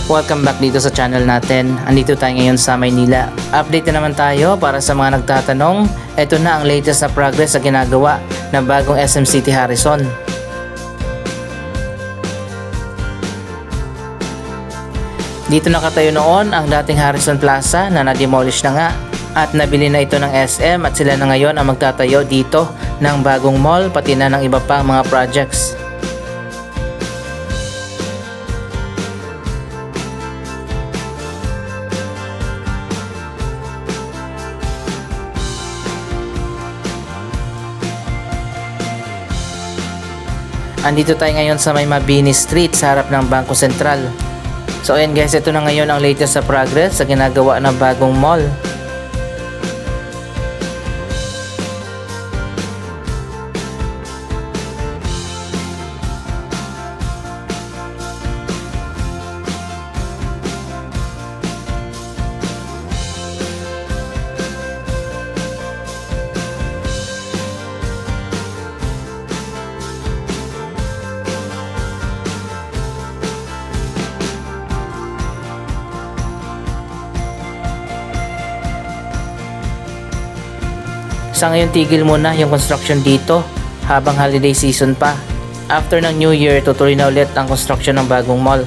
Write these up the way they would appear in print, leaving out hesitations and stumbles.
Welcome back dito sa channel natin. Andito tayo ngayon sa Maynila. Update na naman tayo para sa mga nagtatanong. Ito na ang latest na progress sa ginagawa ng bagong SM City Harrison. Dito nakatayo noon ang dating Harrison Plaza na na-demolish na nga. At nabili na ito ng SM at sila na ngayon ang magtatayo dito ng bagong mall pati na ng iba pang mga projects. Andito tayo ngayon sa may Mabini Street sa harap ng Bangko Sentral. So ayan guys, ito na ngayon ang latest sa progress sa ginagawa ng bagong mall. Sa ngayon tigil muna yung construction dito habang holiday season pa. After ng New Year, tutuloy na ulit ang construction ng bagong mall.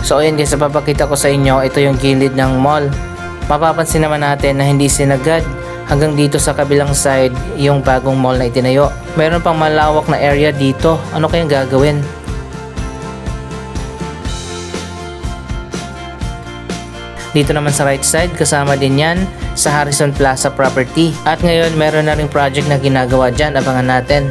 So ayun guys, papakita ko sa inyo, ito yung gilid ng mall. Mapapansin naman natin na hindi sinagad hanggang dito sa kabilang side yung bagong mall na itinayo. Meron pang malawak na area dito. Ano kayang gagawin? Dito naman sa right side, kasama din yan sa Harrison Plaza property. At ngayon meron na ring project na ginagawa dyan, abangan natin.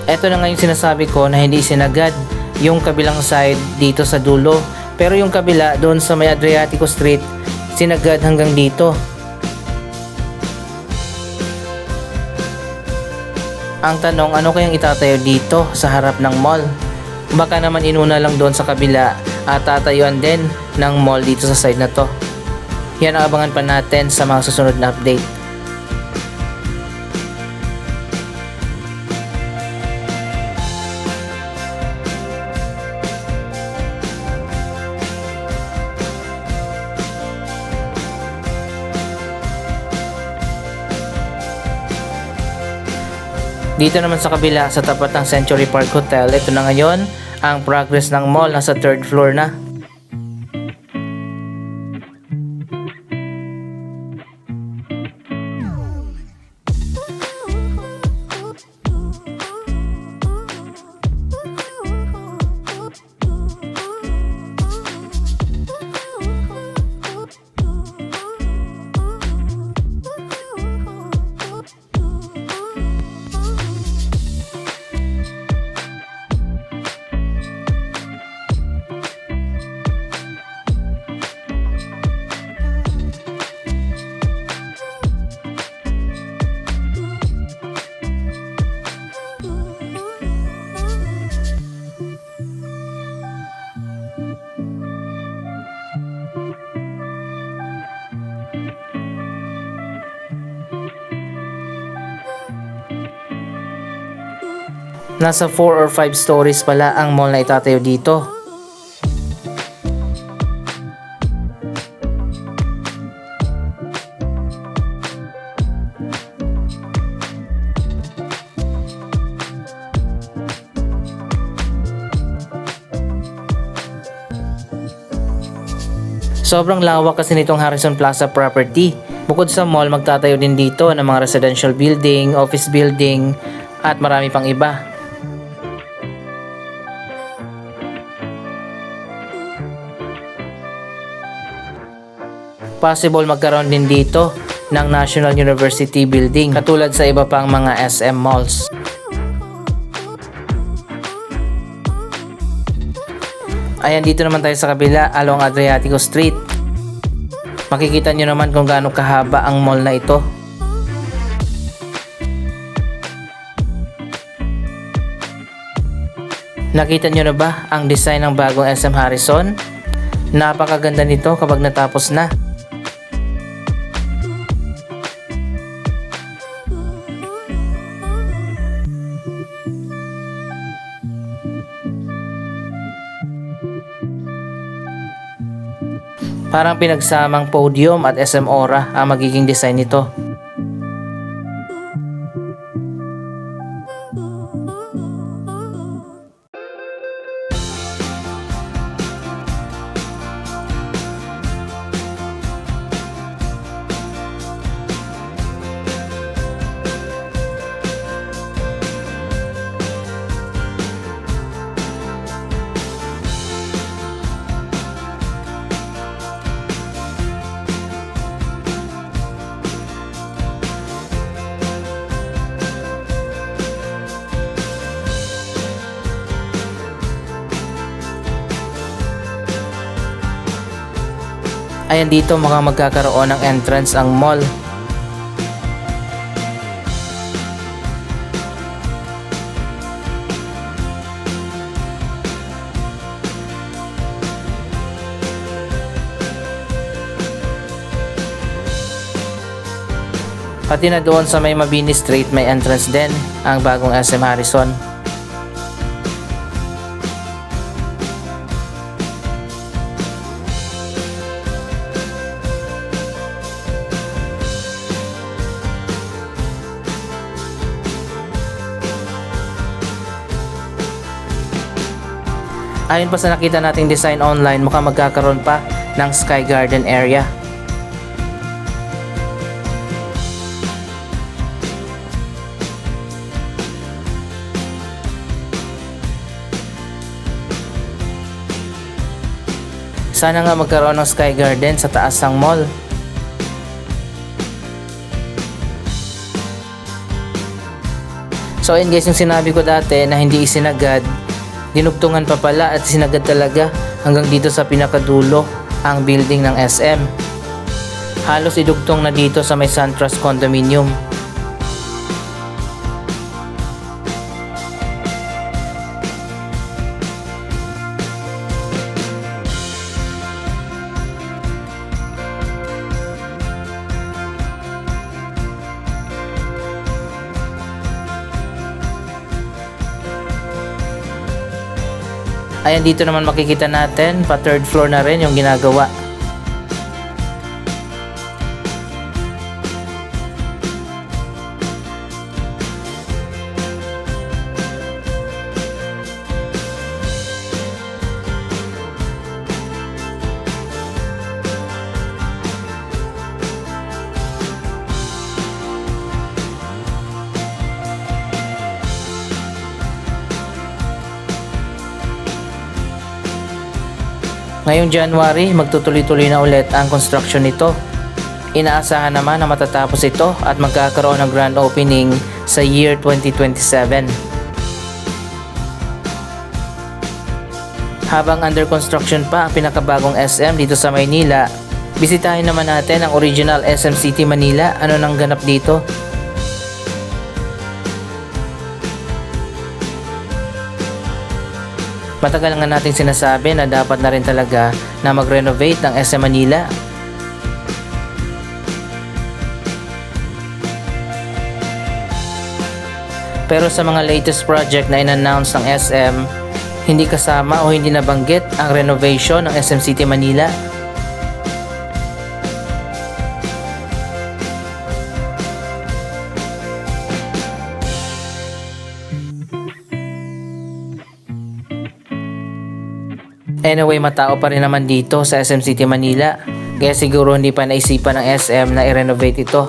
Ito na nga yung sinasabi ko na hindi sinagad yung kabilang side dito sa dulo. Pero yung kabila doon sa may Adriatico Street, sinagad hanggang dito. Ang tanong, ano kayang itatayo dito sa harap ng mall? Baka naman inuna lang doon sa kabila at tatayuan din ng mall dito sa side na to. Yan ang abangan pa natin sa mga susunod na update. Dito naman sa kabila sa tapat ng Century Park Hotel, ito na ngayon ang progress ng mall, nasa 3rd floor na. Nasa 4 or 5 stories pala ang mall na itatayo dito. Sobrang lawak kasi nitong Harrison Plaza property. Bukod sa mall, magtatayo din dito ng mga residential building, office building, at marami pang iba. Possible magkaroon din dito ng National University Building katulad sa iba pang mga SM malls. Ayan, dito naman tayo sa kabila along Adriatico Street. Makikita nyo naman kung gaano kahaba ang mall na ito. Nakita nyo na ba ang design ng bagong SM Harrison? Napakaganda nito kapag natapos na. Parang pinagsamang podium at SM Aura ang magiging design nito. Ayan, dito mukhang magkakaroon ng entrance ang mall. Pati na doon sa may Mabini Street may entrance din ang bagong SM Harrison. Ayon pa sa nakita nating design online, mukhang magkakaroon pa ng Sky Garden area. Sana nga magkaroon ng Sky Garden sa taas ng mall. So ayun guys, yung sinabi ko dati na hindi isinagad, dinugtungan pa pala at sinagad talaga hanggang dito sa pinakadulo ang building ng SM. Halos idugtong na dito sa may SunTrust Condominium. Ayan, dito naman makikita natin pa third floor na rin yung ginagawa. Ngayong January, magtutuloy-tuloy na ulit ang construction nito. Inaasahan naman na matatapos ito at magkakaroon ng grand opening sa year 2027. Habang under construction pa ang pinakabagong SM dito sa Maynila, bisitahin naman natin ang original SM City Manila. Ano nang ganap dito? Matagal nga nating sinasabi na dapat na rin talaga na mag-renovate ng SM Manila. Pero sa mga latest project na in-announce ng SM, hindi kasama o hindi nabanggit ang renovation ng SM City Manila. Anyway, matao pa rin naman dito sa SM City Manila. Kaya siguro hindi pa naisipan ng SM na i-renovate ito.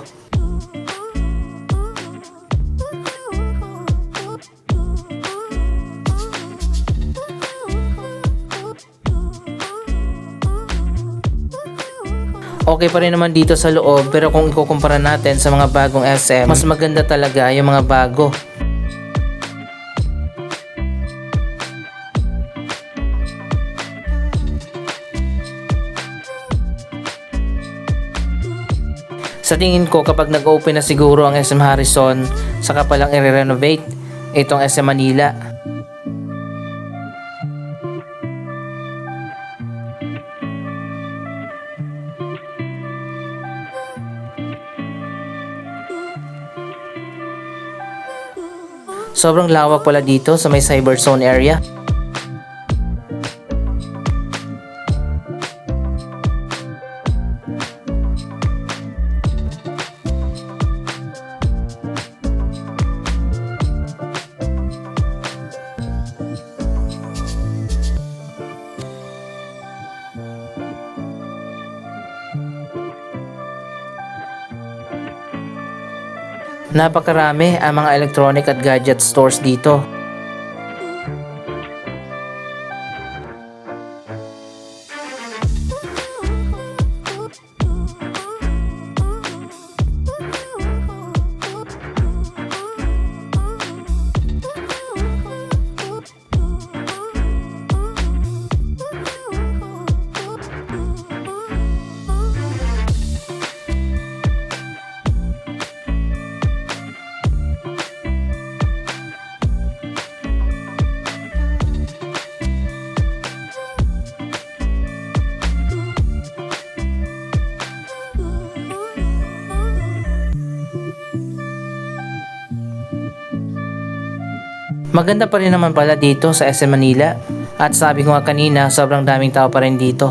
Okay pa rin naman dito sa loob, pero kung ikukumpara natin sa mga bagong SM, mas maganda talaga yung mga bago. Sa tingin ko, kapag nag-open na siguro ang SM Harrison, saka palang i-renovate itong SM Manila. Sobrang lawak pala dito sa may Cyber Zone area. Napakarami ang mga electronic at gadget stores dito. Maganda pa rin naman pala dito sa SM Manila. At sabi ko nga kanina, sobrang daming tao pa rin dito.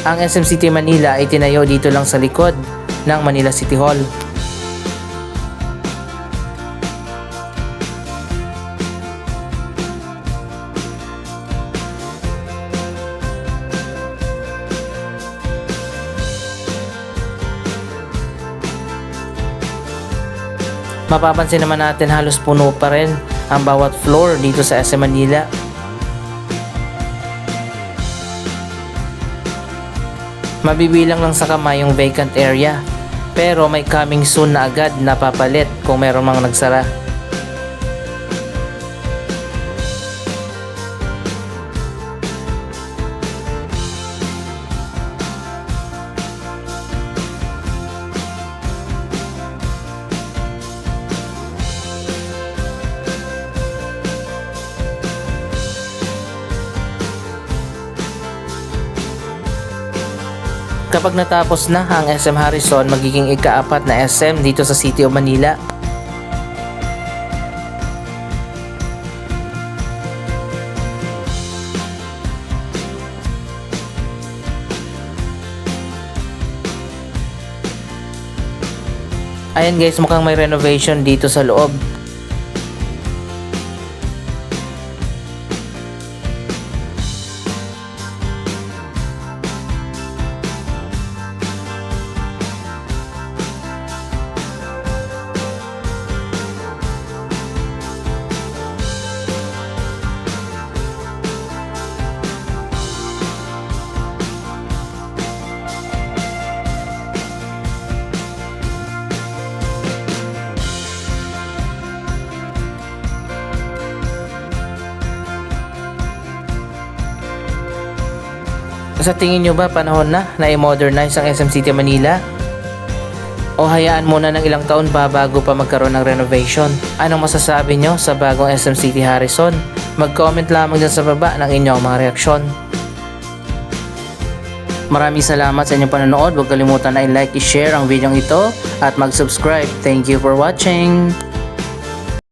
Ang SM City Manila ay tinayo dito lang sa likod ng Manila City Hall. Mapapansin naman natin halos puno pa rin ang bawat floor dito sa SM Manila. Mabibilang lang sa kamay yung vacant area, pero may coming soon na agad na papalit kung meron mang nagsara. Kapag natapos na ang SM Harrison, magiging ika-4 na SM dito sa City of Manila. Ayan guys, mukhang may renovation dito sa loob. Sa tingin nyo ba panahon na i-modernize ang SM City Manila? O hayaan muna ng ilang taon pa bago pa magkaroon ng renovation? Anong masasabi nyo sa bagong SM City Harrison? Mag-comment lamang dyan sa baba ng inyong mga reaksyon. Maraming salamat sa inyong panonood. Huwag kalimutan na i-like, i-share ang video ito at mag-subscribe. Thank you for watching!